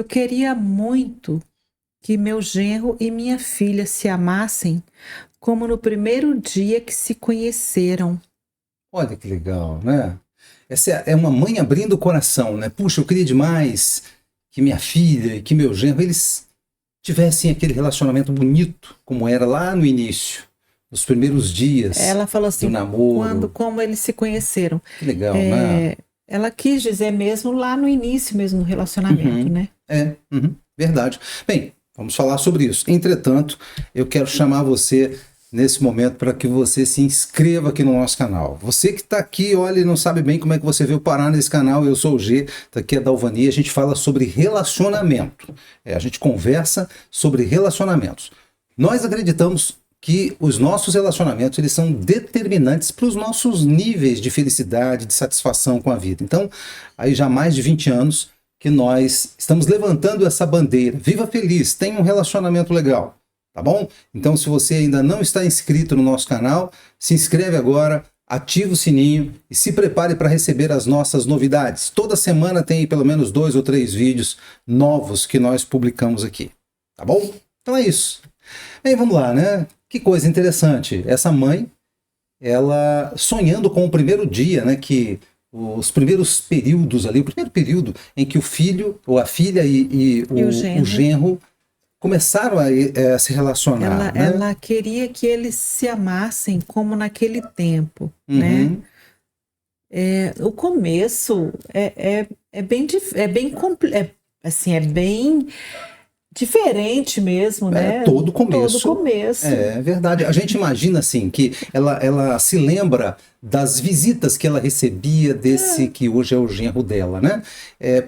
Eu queria muito que meu genro e minha filha se amassem como no primeiro dia que se conheceram. Olha que legal, né? Essa é uma mãe abrindo o coração, né? Puxa, eu queria demais que minha filha e que meu genro, eles tivessem aquele relacionamento bonito, como era lá no início, nos primeiros dias Ela falou do assim, namoro. como eles se conheceram. Que legal, né? É, ela quis dizer mesmo lá no início mesmo do relacionamento, Uhum. né? Verdade. Bem, vamos falar sobre isso. Entretanto, eu quero chamar você nesse momento para que você se inscreva aqui no nosso canal. Você que está aqui, olha, e não sabe bem como é que você veio parar nesse canal, eu sou o G, daqui é Dalvani, a gente fala sobre relacionamento. A gente conversa sobre relacionamentos. Nós acreditamos que os nossos relacionamentos eles são determinantes para os nossos níveis de felicidade, de satisfação com a vida. Então, aí já há mais de 20 anos que nós estamos levantando essa bandeira. Viva feliz, tenha um relacionamento legal, tá bom? Então, se você ainda não está inscrito no nosso canal, se inscreve agora, ativa o sininho e se prepare para receber as nossas novidades. Toda semana tem pelo menos 2 ou 3 vídeos novos que nós publicamos aqui, tá bom? Então é isso. Bem, vamos lá, né? Que coisa interessante. Essa mãe, ela sonhando com o primeiro dia, né? Que os primeiros períodos ali, o primeiro período em que o filho, ou a filha e o genro começaram a se relacionar. Ela queria que eles se amassem como naquele tempo, né? O começo é bem assim, é bem diferente mesmo, né? Todo começo. Todo começo. É verdade. A gente imagina assim que ela se lembra das visitas que ela recebia desse que hoje é o genro dela, né?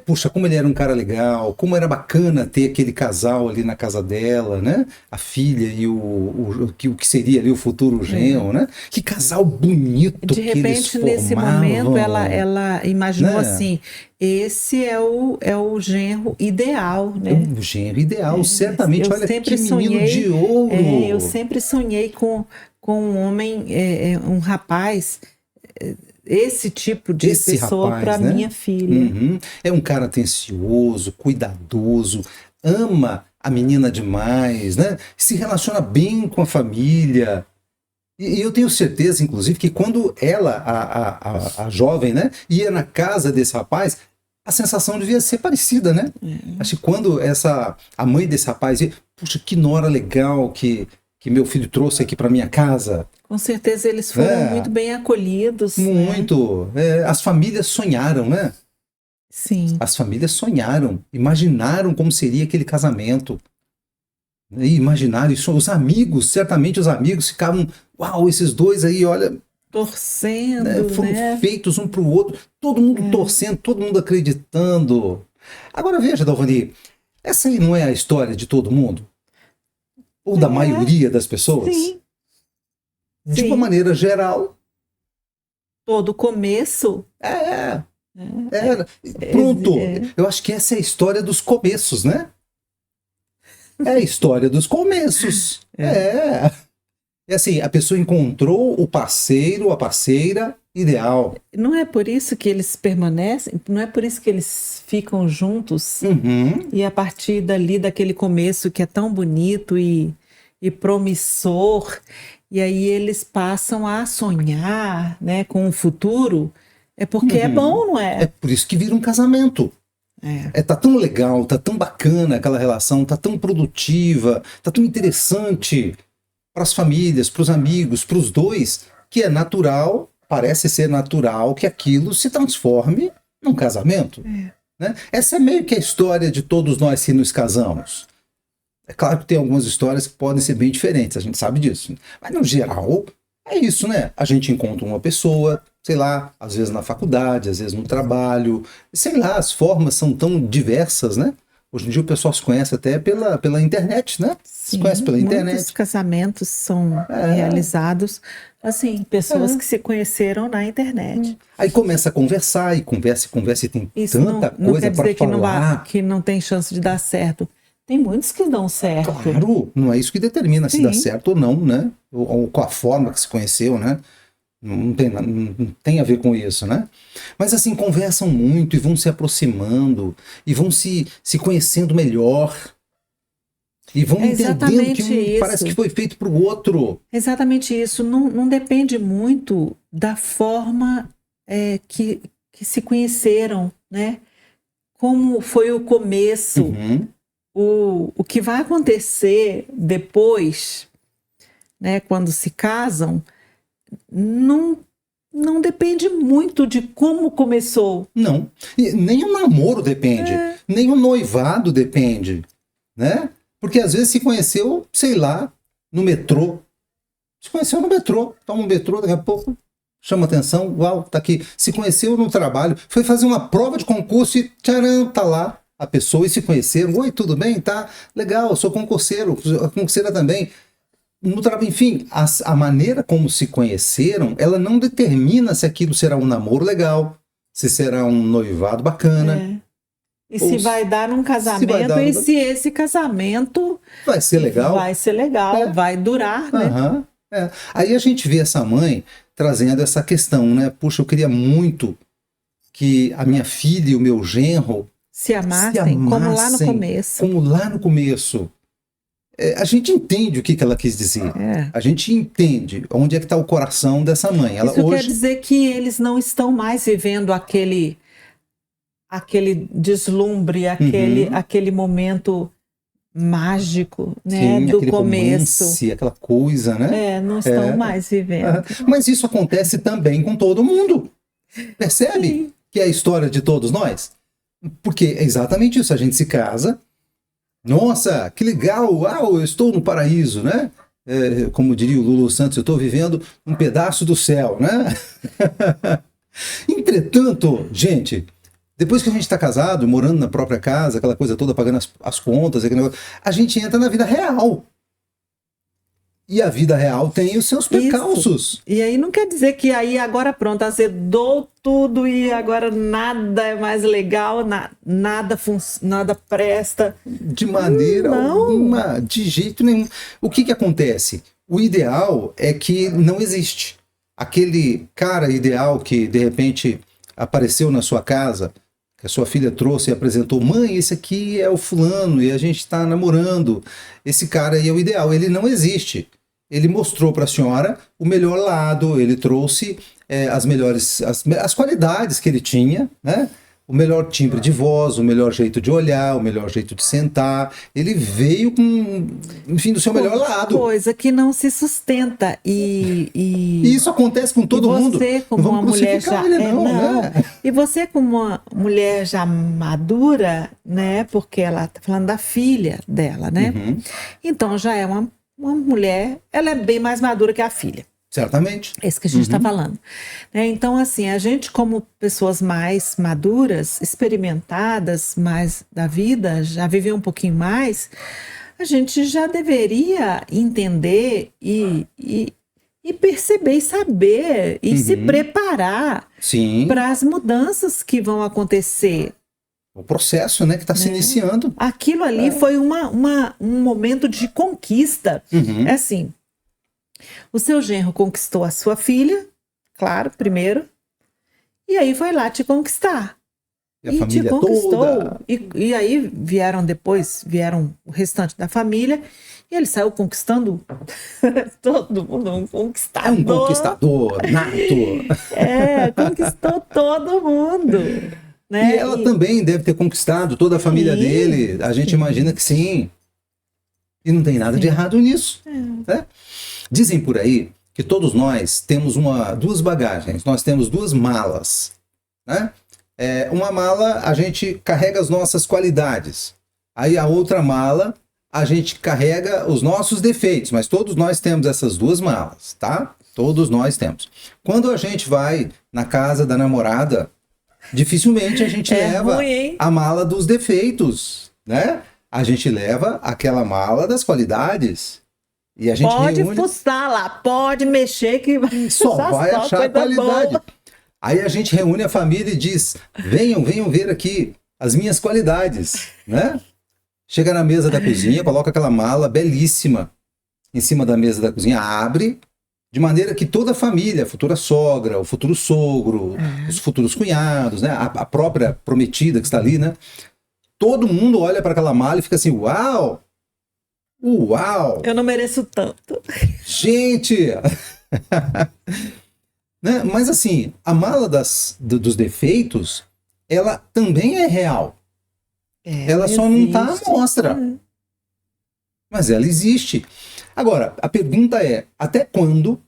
Puxa, como ele era um cara legal, como era bacana ter aquele casal ali na casa dela, né? A filha e o que seria ali o futuro genro, né? Que casal bonito de que repente, eles formavam. nesse momento, ela imaginou né? assim, esse é o genro ideal, né? O genro ideal, certamente. Olha que menino de ouro. Eu sempre sonhei com um homem, um rapaz, esse tipo de pessoa para né? minha filha. É um cara atencioso, cuidadoso, ama a menina demais, né? Se relaciona bem com a família. E eu tenho certeza, inclusive, que quando ela, a jovem, né, ia na casa desse rapaz, a sensação devia ser parecida, né? Acho que quando a mãe desse rapaz ia, puxa, que nora legal que meu filho trouxe aqui para minha casa. Com certeza eles foram muito bem acolhidos. Muito. Né? As famílias sonharam, né? Sim. As famílias sonharam, imaginaram como seria aquele casamento. Imaginaram isso. Os amigos, certamente os amigos ficavam, uau, esses dois aí, olha... torcendo, né? Foram feitos um para o outro, todo mundo torcendo, todo mundo acreditando. Agora veja, Dalvani, essa aí não é a história de todo mundo? Ou da maioria das pessoas? Sim. De uma maneira geral. Todo começo. Pronto. Eu acho que essa é a história dos começos, né? É a história dos começos. É assim, a pessoa encontrou o parceiro, a parceira ideal. Não é por isso que eles permanecem? Não é por isso que eles ficam juntos? E a partir dali, daquele começo que é tão bonito e promissor, e aí eles passam a sonhar, né, com o futuro, é porque é bom, não é? É por isso que vira um casamento. Tá tão legal, tá tão bacana aquela relação, tá tão produtiva, tá tão interessante para as famílias, para os amigos, para os dois, que é natural, parece ser natural que aquilo se transforme num casamento. Né? Essa é meio que a história de todos nós que nos casamos. É claro que tem algumas histórias que podem ser bem diferentes, a gente sabe disso. Mas no geral, é isso, né? A gente encontra uma pessoa, sei lá, às vezes na faculdade, às vezes no trabalho, sei lá, as formas são tão diversas, né? Hoje em dia o pessoal se conhece até pela internet, né? Sim, se conhece pela internet. Muitos casamentos são realizados, assim, pessoas que se conheceram na internet. Aí começa a conversar, e conversa, e tem isso tanta coisa para falar. Que não tem chance de dar certo. Tem muitos que dão certo. Claro, não é isso que determina se dá certo ou não, né? Ou com a forma que se conheceu, né? Não tem a ver com isso, né? Mas assim, conversam muito e vão se aproximando e vão se conhecendo melhor. E vão entendendo que parece que foi feito para o outro. Exatamente isso. Não depende muito da forma que se conheceram, né? Como foi o começo, o que vai acontecer depois, né? Quando se casam, não depende muito de como começou. Não. E nem o namoro depende, nem o noivado depende, né? Porque às vezes se conheceu, sei lá, no metrô. Se conheceu no metrô, tá no metrô, daqui a pouco chama atenção, uau, tá aqui. Se conheceu no trabalho, foi fazer uma prova de concurso e tcharam, tá lá a pessoa e se conheceram. Oi, tudo bem? Tá legal, eu sou concurseiro, a concurseira também. No trabalho, enfim, a maneira como se conheceram, ela não determina se aquilo será um namoro legal, se será um noivado bacana. E se vai dar um casamento, e se esse casamento vai ser legal. Vai ser legal, vai durar, né? Aí a gente vê essa mãe trazendo essa questão, né? Puxa, eu queria muito que a minha filha e o meu genro se amassem como lá no começo. Como lá no começo. A gente entende o que ela quis dizer. A gente entende onde é que está o coração dessa mãe. Isso quer dizer que eles não estão mais vivendo aquele deslumbre, aquele momento mágico, né? Sim, do começo. Romance, aquela coisa, né? Não estão mais vivendo. Mas isso acontece também com todo mundo. Percebe? Sim. Que é a história de todos nós? Porque é exatamente isso. A gente se casa. Nossa, que legal! Uau, eu estou no paraíso, né? Como diria o Lulu Santos, eu estou vivendo um pedaço do céu, né? Entretanto, gente, depois que a gente está casado, morando na própria casa, aquela coisa toda, pagando as contas, aquele negócio, a gente entra na vida real. E a vida real tem os seus percalços. Isso. E aí não quer dizer que aí agora pronto, azedou tudo e agora nada é mais legal, nada presta. De maneira alguma, de jeito nenhum. O que acontece? O ideal é que não existe. Aquele cara ideal que de repente apareceu na sua casa, que a sua filha trouxe e apresentou, mãe, esse aqui é o fulano e a gente está namorando. Esse cara aí é o ideal. Ele não existe. Ele mostrou para a senhora o melhor lado, ele trouxe as qualidades que ele tinha, né? O melhor timbre de voz, o melhor jeito de olhar, o melhor jeito de sentar. Ele veio com, enfim, do seu melhor lado. Coisa que não se sustenta. E isso acontece com todo mundo. Você, como uma mulher já. Né? E você, como uma mulher já madura, né? Porque ela está falando da filha dela, né? Então já é uma mulher, ela é bem mais madura que a filha. Certamente. É isso que a gente está falando. Então, assim, a gente como pessoas mais maduras, experimentadas mais da vida, já viveu um pouquinho mais, a gente já deveria entender e perceber e saber e se preparar para as mudanças que vão acontecer. O processo, né, que está se iniciando. Aquilo ali foi um momento de conquista. É assim, o seu genro conquistou a sua filha, claro, primeiro, e aí foi lá te conquistar. E a família te conquistou. Toda. E aí vieram o restante da família, e ele saiu conquistando todo mundo, um conquistador. É um conquistador nato. Conquistou todo mundo. Né? E ela também deve ter conquistado toda a família dele. A gente imagina que sim. E não tem nada de errado nisso. Né? Dizem por aí que todos nós temos duas bagagens. Nós temos duas malas. Né? Uma mala a gente carrega as nossas qualidades. Aí a outra mala a gente carrega os nossos defeitos. Mas todos nós temos essas duas malas, tá? Todos nós temos. Quando a gente vai na casa da namorada, dificilmente a gente leva a mala dos defeitos, né? A gente leva aquela mala das qualidades. E a gente pode fuçar lá, pode mexer que só vai achar a qualidade. Boa. Aí a gente reúne a família e diz, venham ver aqui as minhas qualidades, né? Chega na mesa da cozinha, coloca aquela mala belíssima em cima da mesa da cozinha, abre de maneira que toda a família, a futura sogra, o futuro sogro, os futuros cunhados, né? A própria prometida que está ali, né? Todo mundo olha para aquela mala e fica assim, uau! Uau! Eu não mereço tanto. Gente! Né? Mas assim, a mala dos defeitos, ela também é real. Ela só não está à mostra. Mas ela existe. Agora, a pergunta é, até quando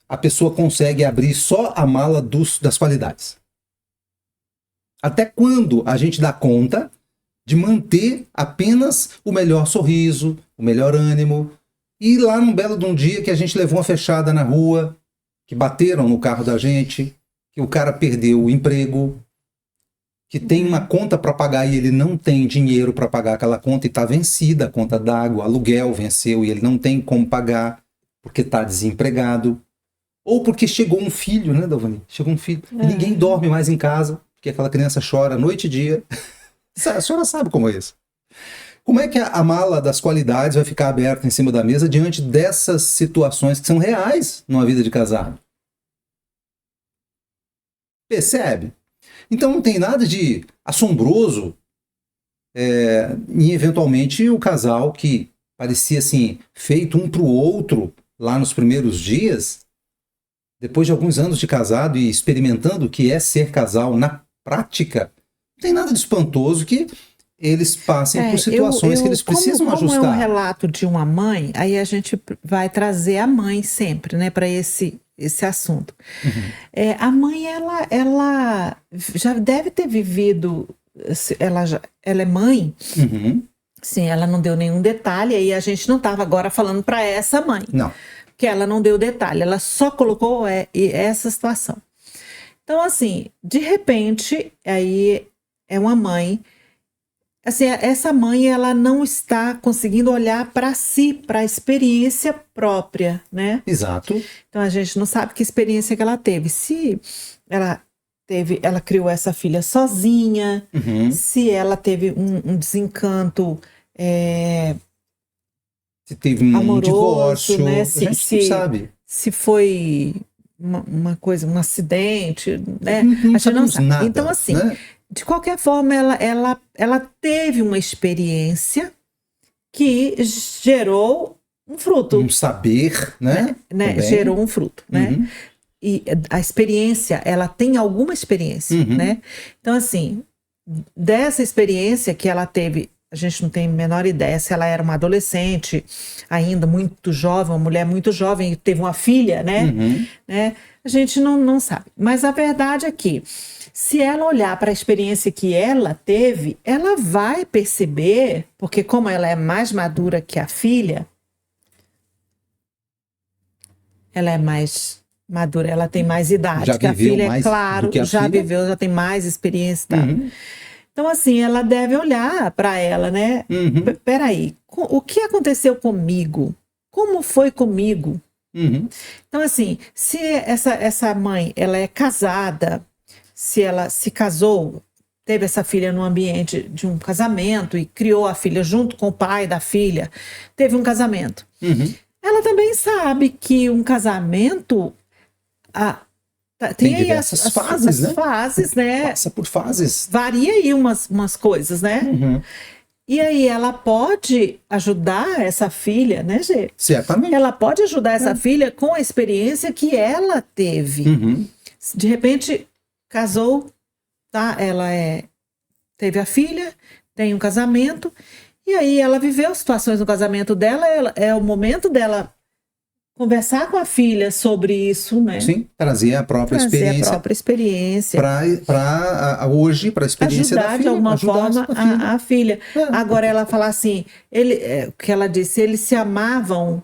a pessoa consegue abrir só a mala das qualidades? Até quando a gente dá conta de manter apenas o melhor sorriso, o melhor ânimo, e lá num belo de um dia que a gente levou uma fechada na rua, que bateram no carro da gente, que o cara perdeu o emprego, que tem uma conta para pagar e ele não tem dinheiro para pagar aquela conta e está vencida a conta d'água, aluguel venceu e ele não tem como pagar porque está desempregado. Ou porque chegou um filho, né, Dalvani? Chegou um filho e ninguém dorme mais em casa porque aquela criança chora noite e dia. A senhora sabe como é isso. Como é que a mala das qualidades vai ficar aberta em cima da mesa diante dessas situações que são reais numa vida de casado? Percebe? Então não tem nada de assombroso em eventualmente o casal que parecia assim, feito um para o outro lá nos primeiros dias, depois de alguns anos de casado e experimentando o que é ser casal na prática, não tem nada de espantoso que eles passem por situações que eles precisam ajustar. Como é um relato de uma mãe, aí a gente vai trazer a mãe sempre, né, para esse assunto. A mãe, ela já deve ter vivido, ela é mãe, sim, ela não deu nenhum detalhe, aí a gente não estava agora falando para essa mãe. Não. Que ela não deu detalhe, ela só colocou essa situação. Então, assim, de repente, aí é uma mãe, assim, essa mãe, ela não está conseguindo olhar para si, para a experiência própria, né? Exato. Então, a gente não sabe que experiência que ela teve. Se ela criou essa filha sozinha, se ela teve um desencanto se teve um amoroso, divórcio, né? a gente não sabe. Se foi uma coisa, um acidente, né? A gente não sabe. Nada, então, assim, né? De qualquer forma, ela teve uma experiência que gerou um fruto. Um saber, né? Gerou um fruto, né? E a experiência, ela tem alguma experiência, né? Então, assim, dessa experiência que ela teve, a gente não tem a menor ideia se ela era uma adolescente ainda, muito jovem, uma mulher muito jovem, e teve uma filha, né? A gente não sabe. Mas a verdade é que, se ela olhar para a experiência que ela teve, ela vai perceber, porque como ela é mais madura que a filha, ela é mais madura, ela tem mais idade. Já que a filha, mais claro, já filha? viveu, já tem mais experiência. Tá? Então, assim, ela deve olhar para ela, né? Peraí, o que aconteceu comigo? Como foi comigo? Então, assim, se essa mãe, ela é casada, se ela se casou, teve essa filha no ambiente de um casamento e criou a filha junto com o pai da filha, teve um casamento. Ela também sabe que um casamento tem aí diversas fases, né? Fases, né? Passa por fases. Varia aí umas coisas, né? E aí ela pode ajudar essa filha, né, Gê? Certamente. Ela pode ajudar essa filha com a experiência que ela teve. De repente, casou, tá? Ela teve a filha, tem um casamento, e aí ela viveu situações no casamento dela, é o momento dela conversar com a filha sobre isso, né? Sim, trazer a própria experiência. Para hoje, para a experiência ajudar da filha. De alguma forma a filha. Agora ela fala assim, o que ela disse, eles se amavam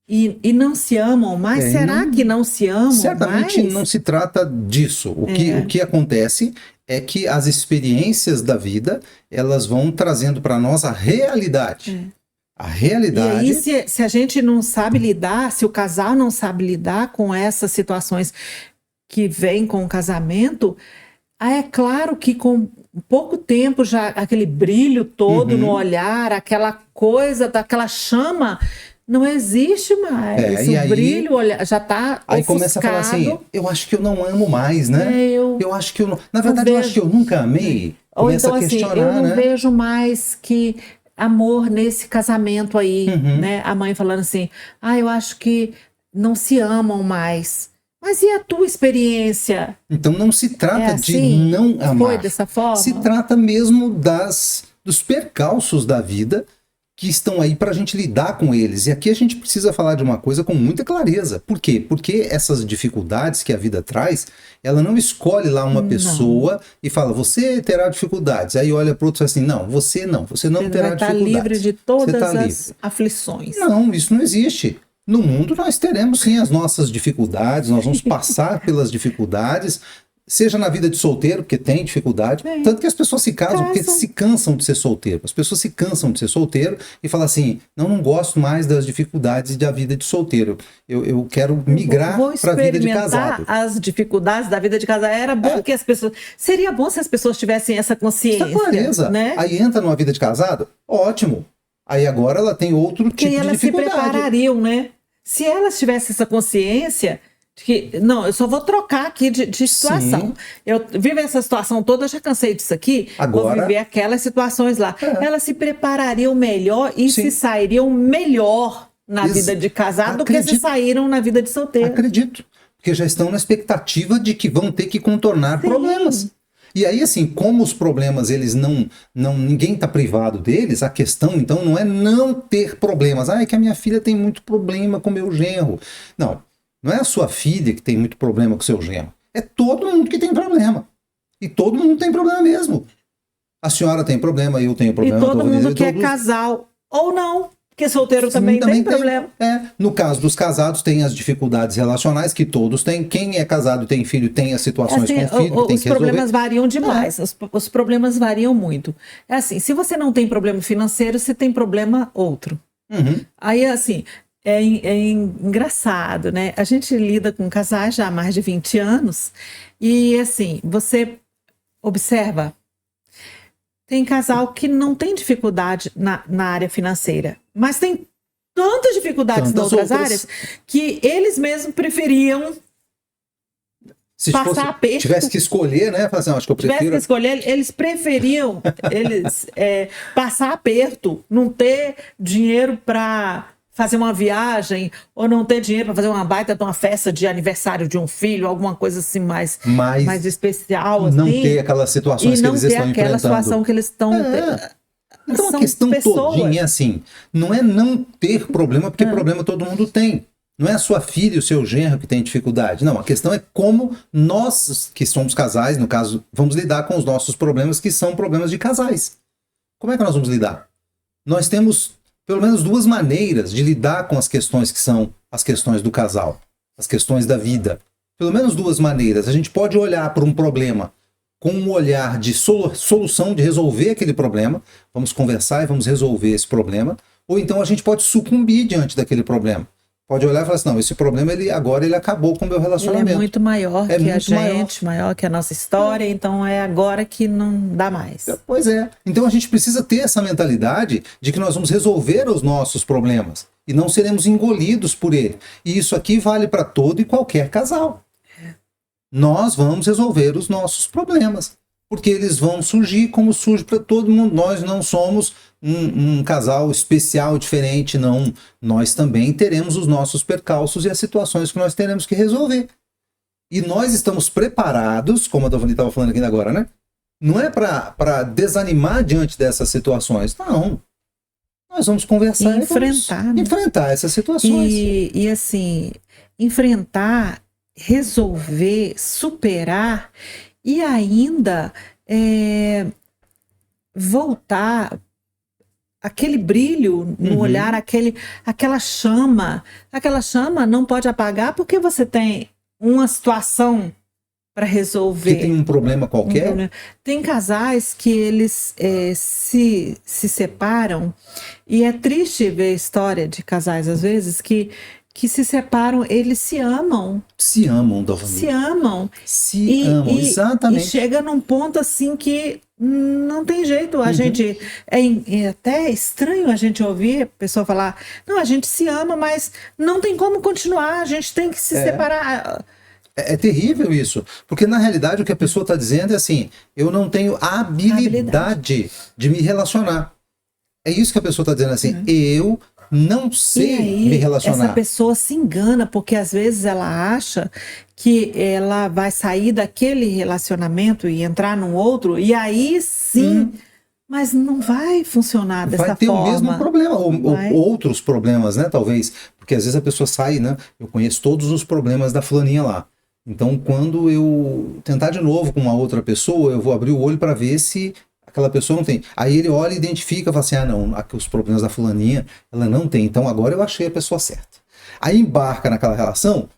e não se amam mais. Será que não se amam certamente mais? Não se trata disso. O que acontece é que as experiências da vida, elas vão trazendo para nós a realidade. A realidade... E aí, se a gente não sabe lidar, se o casal não sabe lidar com essas situações que vêm com o casamento, é claro que com pouco tempo já aquele brilho todo no olhar, aquela coisa, daquela chama não existe mais. E O aí, brilho já está aí começa a falar assim, eu acho que eu não amo mais, né? Eu acho que eu não... Na verdade, eu acho que eu nunca amei. Ou Começa então a questionar, assim, eu não né? vejo mais que amor nesse casamento aí, né? A mãe falando assim, eu acho que não se amam mais. Mas e a tua experiência? Então não se trata de assim? não amar. Foi dessa forma? Se trata mesmo dos percalços da vida que estão aí para a gente lidar com eles. E aqui a gente precisa falar de uma coisa com muita clareza. Por quê? Porque essas dificuldades que a vida traz, ela não escolhe lá uma pessoa e fala, você terá dificuldades. Aí olha para o outro e fala assim, não você não você terá vai estar dificuldades. livre de todas as aflições. Não, isso não existe. No mundo nós teremos sim as nossas dificuldades, nós vamos passar pelas dificuldades, seja na vida de solteiro, porque tem dificuldade, tanto que as pessoas se casam porque se cansam de ser solteiro. As pessoas se cansam de ser solteiro e falam assim, não gosto mais das dificuldades da vida de solteiro. Eu quero migrar para a vida de casado. As dificuldades da vida de casado. Era bom que as pessoas... Seria bom se as pessoas tivessem essa consciência. Essa clareza. Né? Aí entra numa vida de casado, ótimo. Aí agora ela tem outro tipo de dificuldade. Elas se preparariam, né? Se elas tivessem essa consciência de que, não, eu só vou trocar aqui de situação. Sim. Eu vivo essa situação toda, já cansei disso aqui, agora, vou viver aquelas situações lá. Elas se preparariam melhor e se sairiam melhor na vida de casado do que se saíram na vida de solteiro. Acredito, porque já estão na expectativa de que vão ter que contornar problemas. E aí, assim, como os problemas, eles ninguém está privado deles, a questão, então, não é não ter problemas. É que a minha filha tem muito problema com o meu genro. Não é a sua filha que tem muito problema com o seu genro. É todo mundo que tem problema. E todo mundo tem problema mesmo. A senhora tem problema, eu tenho problema. E todo mundo que é casal, ou não. Porque solteiro também tem problema. No caso dos casados, tem as dificuldades relacionais que todos têm. Quem é casado e tem filho tem as situações com o filho que tem que resolver. Os problemas variam demais. Os problemas variam muito. É assim, se você não tem problema financeiro, você tem problema outro. Aí, assim, é engraçado, né? A gente lida com casais já há mais de 20 anos e, assim, você observa, tem casal que não tem dificuldade na área financeira, mas tem tantas dificuldades em outras áreas que eles mesmos preferiam passar aperto. Tivesse que escolher, né? Assim, acho que eu prefiro... Tivesse que escolher, eles preferiam passar aperto, não ter dinheiro para fazer uma viagem ou não ter dinheiro para fazer uma baita de uma festa de aniversário de um filho, alguma coisa assim mais especial. Não assim, ter aquelas situações que eles estão enfrentando. E não ter aquela situação que eles estão... Então a questão todinha é assim, não é não ter problema, porque problema todo mundo tem. Não é a sua filha e o seu genro que tem dificuldade. Não, a questão é como nós, que somos casais, no caso, vamos lidar com os nossos problemas, que são problemas de casais. Como é que nós vamos lidar? Nós temos pelo menos duas maneiras de lidar com as questões que são as questões do casal, as questões da vida. Pelo menos duas maneiras. A gente pode olhar para um problema com um olhar de solução, de resolver aquele problema. Vamos conversar e vamos resolver esse problema. Ou então a gente pode sucumbir diante daquele problema. Pode olhar e falar assim, não, esse problema agora ele acabou com o meu relacionamento. Ele é muito maior que a gente, maior que a nossa história, então é agora que não dá mais. Pois é. Então a gente precisa ter essa mentalidade de que nós vamos resolver os nossos problemas e não seremos engolidos por ele. E isso aqui vale para todo e qualquer casal. Nós vamos resolver os nossos problemas, porque eles vão surgir como surge para todo mundo. Nós não somos um casal especial, diferente, não. Nós também teremos os nossos percalços e as situações que nós teremos que resolver. E nós estamos preparados, como a Dovani estava falando aqui agora, né? Não é para desanimar diante dessas situações, não. Nós vamos conversar e enfrentar essas situações. E assim, enfrentar, resolver, superar e ainda voltar aquele brilho no olhar, aquela chama não pode apagar porque você tem uma situação para resolver. Que tem um problema qualquer. Tem casais que eles se separam e é triste ver a história de casais às vezes que que se separam, eles se amam. Se amam, Dovani. Se amam. Se amam, exatamente. E chega num ponto assim que não tem jeito. A gente é até estranho a gente ouvir a pessoa falar, não, a gente se ama, mas não tem como continuar, a gente tem que se separar. É terrível isso, porque na realidade o que a pessoa está dizendo é assim, eu não tenho a habilidade de me relacionar. É isso que a pessoa está dizendo assim, eu não sei me relacionar. Essa pessoa se engana, porque às vezes ela acha que ela vai sair daquele relacionamento e entrar num outro, e aí sim, mas não vai funcionar dessa forma. Vai ter o mesmo problema, ou outros problemas, né, talvez, porque às vezes a pessoa sai, né, eu conheço todos os problemas da fulaninha lá. Então, quando eu tentar de novo com uma outra pessoa, eu vou abrir o olho para ver se aquela pessoa não tem. Aí ele olha e identifica, fala assim, não, os problemas da fulaninha, ela não tem. Então, agora eu achei a pessoa certa. Aí embarca naquela relação,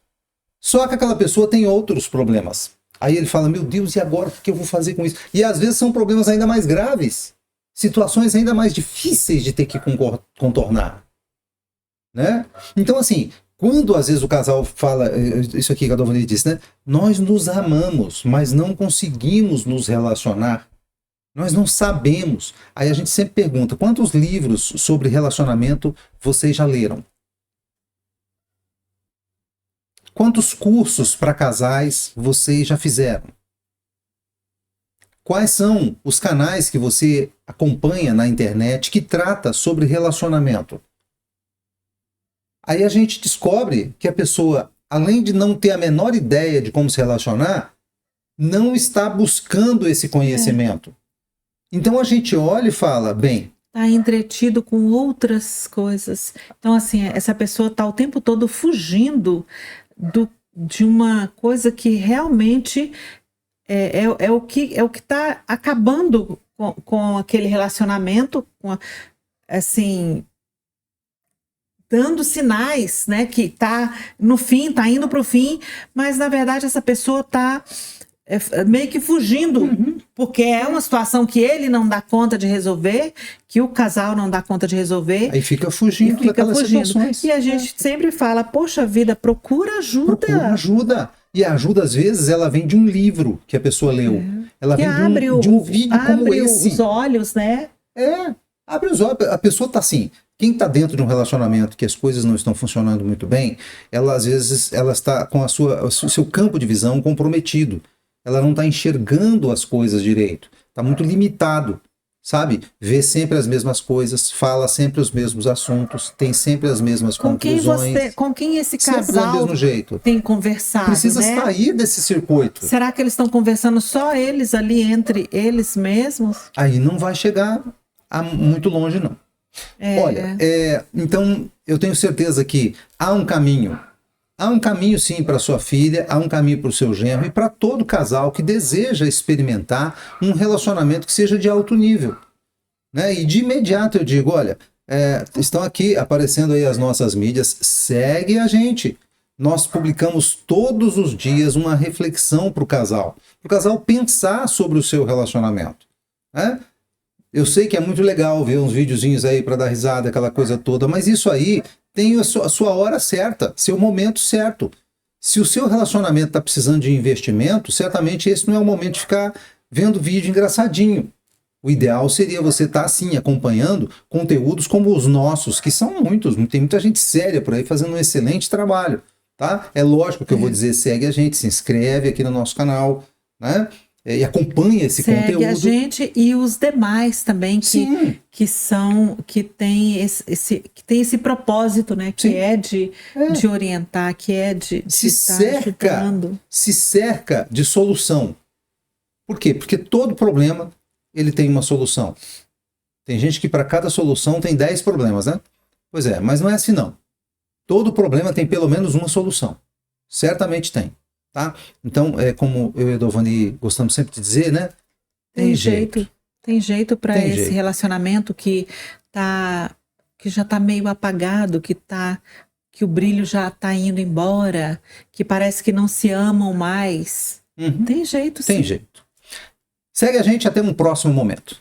só que aquela pessoa tem outros problemas. Aí ele fala, meu Deus, e agora o que eu vou fazer com isso? E às vezes são problemas ainda mais graves, situações ainda mais difíceis de ter que contornar. Né? Então, assim, quando às vezes o casal fala, isso aqui que a Dovani disse, né? Nós nos amamos, mas não conseguimos nos relacionar. Nós não sabemos. Aí a gente sempre pergunta, quantos livros sobre relacionamento vocês já leram? Quantos cursos para casais vocês já fizeram? Quais são os canais que você acompanha na internet que trata sobre relacionamento? Aí a gente descobre que a pessoa, além de não ter a menor ideia de como se relacionar, não está buscando esse conhecimento. Então a gente olha e fala, bem... Está entretido com outras coisas. Então, assim, essa pessoa está o tempo todo fugindo de uma coisa que realmente é o que está acabando com aquele relacionamento, assim... dando sinais, né, que tá no fim, tá indo para o fim, mas na verdade essa pessoa tá meio que fugindo, porque é uma situação que ele não dá conta de resolver, que o casal não dá conta de resolver. Aí fica fugindo daquelas situações. E a gente sempre fala, poxa vida, procura ajuda. Procura ajuda. E a ajuda, às vezes, ela vem de um livro que a pessoa leu. Ela vem de um vídeo como esse. Abre os olhos, né? Abre os olhos. A pessoa tá assim... Quem está dentro de um relacionamento que as coisas não estão funcionando muito bem, ela às vezes ela está com o seu campo de visão comprometido. Ela não está enxergando as coisas direito. Está muito limitado, sabe? Vê sempre as mesmas coisas, fala sempre os mesmos assuntos, tem sempre as mesmas conclusões. Com quem esse casal sempre do mesmo jeito. Tem conversado, Precisa né? sair desse circuito. Será que eles estão conversando só eles ali, entre eles mesmos? Aí não vai chegar muito longe, não. Olha, então eu tenho certeza que há um caminho sim para sua filha, há um caminho para o seu genro e para todo casal que deseja experimentar um relacionamento que seja de alto nível, né? E de imediato eu digo, olha, estão aqui aparecendo aí as nossas mídias, segue a gente. Nós publicamos todos os dias uma reflexão para o casal pensar sobre o seu relacionamento, né? Eu sei que é muito legal ver uns videozinhos aí para dar risada, aquela coisa toda, mas isso aí tem a sua hora certa, seu momento certo. Se o seu relacionamento está precisando de investimento, certamente esse não é o momento de ficar vendo vídeo engraçadinho. O ideal seria você estar, assim, acompanhando conteúdos como os nossos, que são muitos, tem muita gente séria por aí fazendo um excelente trabalho, tá? É lógico que eu vou dizer, segue a gente, se inscreve aqui no nosso canal, né? E acompanha esse conteúdo. Segue a gente e os demais também que tem esse propósito, né? Que é de orientar, que é de estar ajudando. Se cerca de solução. Por quê? Porque todo problema ele tem uma solução. Tem gente que para cada solução tem 10 problemas, né? Pois é, mas não é assim não. Todo problema tem pelo menos uma solução. Certamente tem. Tá? Então, como eu e a Dovani gostamos sempre de dizer, né? Tem jeito. Tem jeito para esse relacionamento que já está meio apagado, que o brilho já está indo embora, que parece que não se amam mais. Tem jeito, sim. Tem jeito. Segue a gente até um próximo momento.